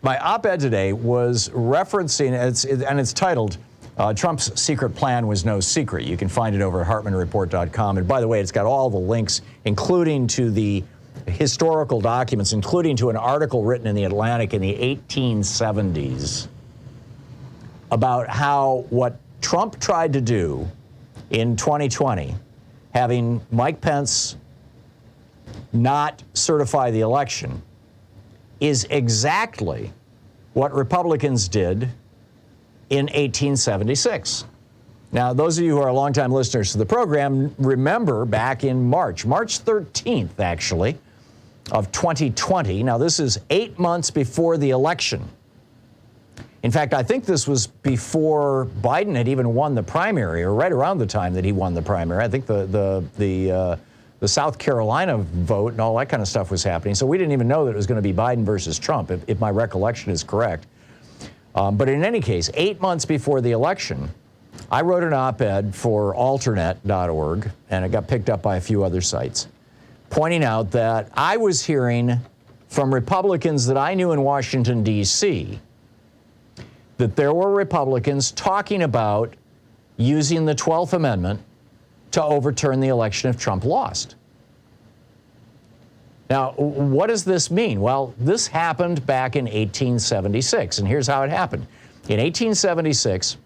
my op-ed today was referencing, and it's titled, Trump's secret plan was no secret. You can find it over at hartmannreport.com. And by the way, it's got all the links, including to the historical documents, including to an article written in the Atlantic in the 1870s about how what Trump tried to do in 2020, having Mike Pence not certify the election, is exactly what Republicans did in 1876. Now, those of you who are longtime listeners to the program remember back in March 13th, actually, of 2020. Now, this is 8 months before the election. In fact, I think this was before Biden had even won the primary, or right around the time that he won the primary. I think the South Carolina vote and all that kind of stuff was happening. So we didn't even know that it was going to be Biden versus Trump, if my recollection is correct. But in any case, 8 months before the election, I wrote an op-ed for alternate.org, and it got picked up by a few other sites, pointing out that I was hearing from Republicans that I knew in Washington, D.C., that there were Republicans talking about using the 12th Amendment to overturn the election if Trump lost. Now, what does this mean? Well, this happened back in 1876, and here's how it happened. In 1876,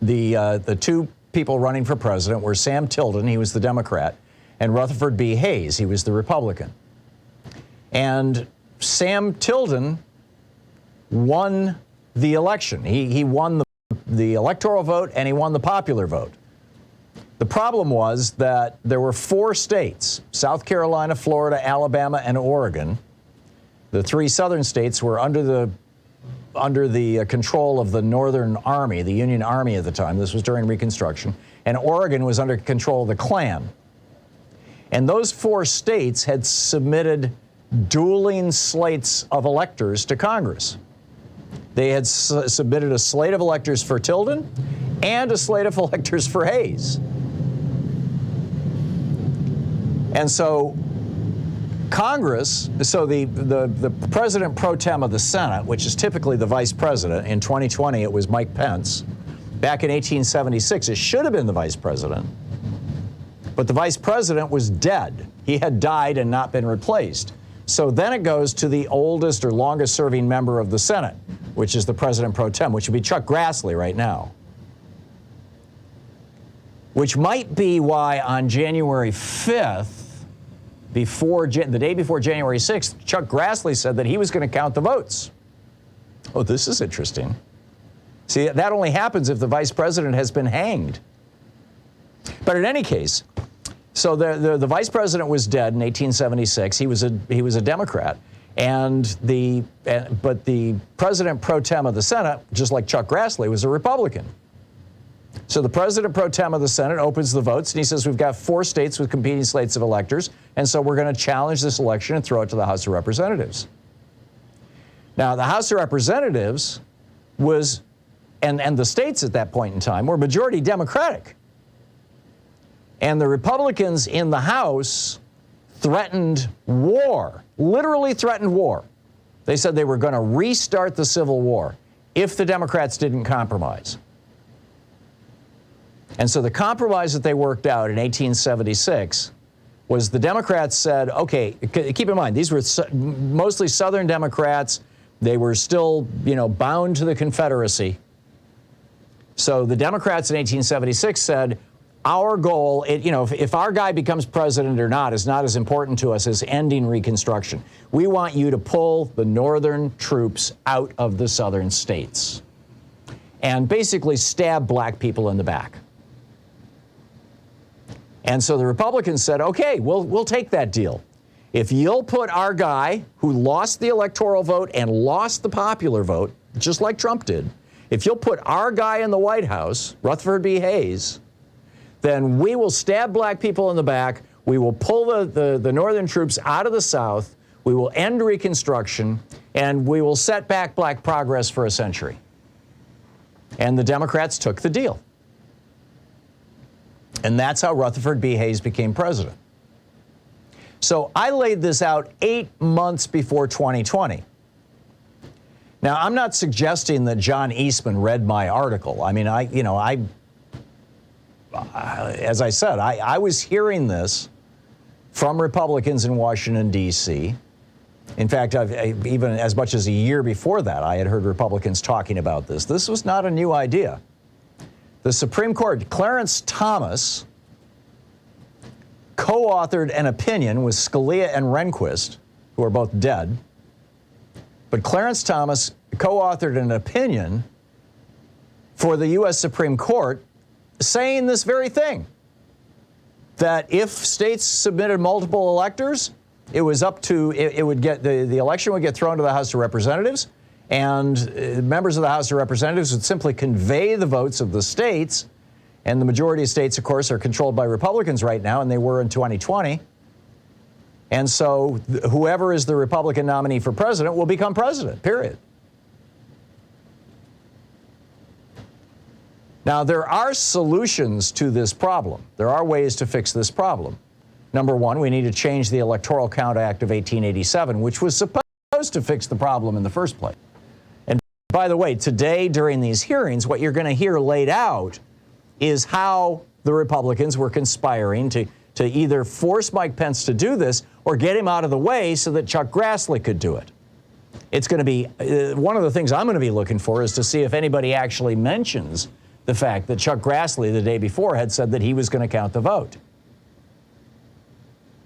the two people running for president were Sam Tilden, he was the Democrat, and Rutherford B. Hayes, he was the Republican. And Sam Tilden won the election. He won the electoral vote, and he won the popular vote. The problem was that there were 4 states, South Carolina, Florida, Alabama, and Oregon. The 3 southern states were under the control of the Northern Army, the Union Army at the time. This was during Reconstruction. And Oregon was under control of the Klan. And those 4 states had submitted dueling slates of electors to Congress. They had submitted a slate of electors for Tilden and a slate of electors for Hayes. And so Congress, so the president pro tem of the Senate, which is typically the vice president, in 2020 it was Mike Pence. Back in 1876, it should have been the vice president. But the vice president was dead. He had died and not been replaced. So then it goes to the oldest or longest serving member of the Senate, which is the president pro tem, which would be Chuck Grassley right now. Which might be why on January 5th, the day before January 6th, Chuck Grassley said that he was going to count the votes. Oh, this is interesting. See, that only happens if the vice president has been hanged. But in any case, so the vice president was dead in 1876. He was a Democrat, but the president pro tem of the Senate, just like Chuck Grassley, was a Republican. So the president pro tem of the Senate opens the votes, and he says we've got 4 states with competing slates of electors, and so we're going to challenge this election and throw it to the House of Representatives. Now, the House of Representatives was, and the states at that point in time were majority Democratic. And the Republicans in the House threatened war, literally threatened war. They said they were going to restart the Civil War if the Democrats didn't compromise. And so the compromise that they worked out in 1876 was the Democrats said, okay, keep in mind, these were mostly Southern Democrats. They were still, bound to the Confederacy. So the Democrats in 1876 said, our goal, if our guy becomes president or not, is not as important to us as ending Reconstruction. We want you to pull the Northern troops out of the Southern states and basically stab black people in the back. And so the Republicans said, okay, we'll take that deal. If you'll put our guy who lost the electoral vote and lost the popular vote, just like Trump did, if you'll put our guy in the White House, Rutherford B. Hayes, then we will stab black people in the back, we will pull the Northern troops out of the South, we will end Reconstruction, and we will set back black progress for a century. And the Democrats took the deal. And that's how Rutherford B. Hayes became president. So I laid this out 8 months before 2020. Now, I'm not suggesting that John Eastman read my article. I mean, as I said, I was hearing this from Republicans in Washington, D.C. In fact, even as much as a year before that, I had heard Republicans talking about this. This was not a new idea. The Supreme Court, Clarence Thomas, co-authored an opinion with Scalia and Rehnquist, who are both dead. But Clarence Thomas co-authored an opinion for the U.S. Supreme Court saying this very thing, that if states submitted multiple electors, it was up to, it would get, the election would get thrown to the House of Representatives, and members of the House of Representatives would simply convey the votes of the states, and the majority of states, of course, are controlled by Republicans right now, and they were in 2020. And so whoever is the Republican nominee for president will become president, period. Now, there are solutions to this problem. There are ways to fix this problem. Number one, we need to change the Electoral Count Act of 1887, which was supposed to fix the problem in the first place. And by the way, today during these hearings, what you're going to hear laid out is how the Republicans were conspiring to either force Mike Pence to do this or get him out of the way so that Chuck Grassley could do it. It's going to be, one of the things I'm going to be looking for is to see if anybody actually mentions the fact that Chuck Grassley the day before had said that he was going to count the vote.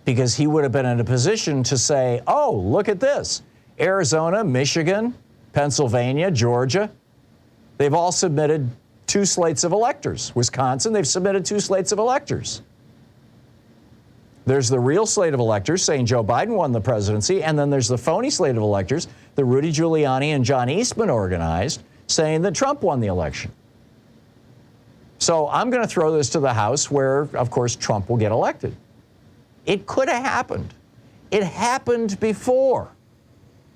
Because he would have been in a position to say, oh, look at this. Arizona, Michigan, Pennsylvania, Georgia, they've all submitted 2 slates of electors. Wisconsin, they've submitted 2 slates of electors. There's the real slate of electors saying Joe Biden won the presidency, and then there's the phony slate of electors that Rudy Giuliani and John Eastman organized saying that Trump won the election. So I'm going to throw this to the House where, of course, Trump will get elected. It could have happened. It happened before.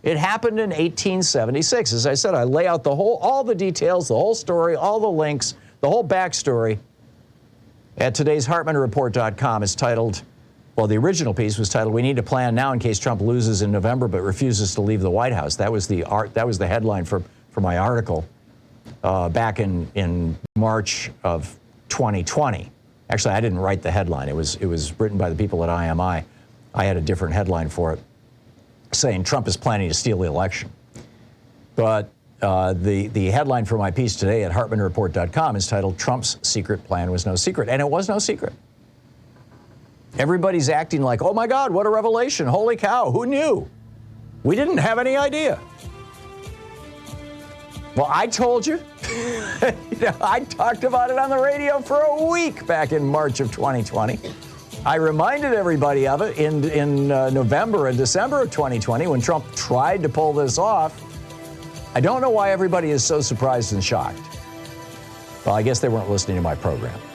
It happened in 1876. As I said, I lay out all the details, the whole story, all the links, the whole backstory at today's HartmannReport.com. It's titled, well, the original piece was titled, "We Need to Plan Now in Case Trump Loses in November but Refuses to Leave the White House." That was the headline for my article back in March of 2020. Actually, I didn't write the headline. It was written by the people at IMI. I had a different headline for it, saying Trump is planning to steal the election. But the headline for my piece today at HartmannReport.com is titled, "Trump's Secret Plan Was No Secret." And it was no secret. Everybody's acting like, oh my God, what a revelation. Holy cow, who knew? We didn't have any idea. Well, I told you. I talked about it on the radio for a week back in March of 2020. I reminded everybody of it in November and December of 2020 when Trump tried to pull this off. I don't know why everybody is so surprised and shocked. Well, I guess they weren't listening to my program.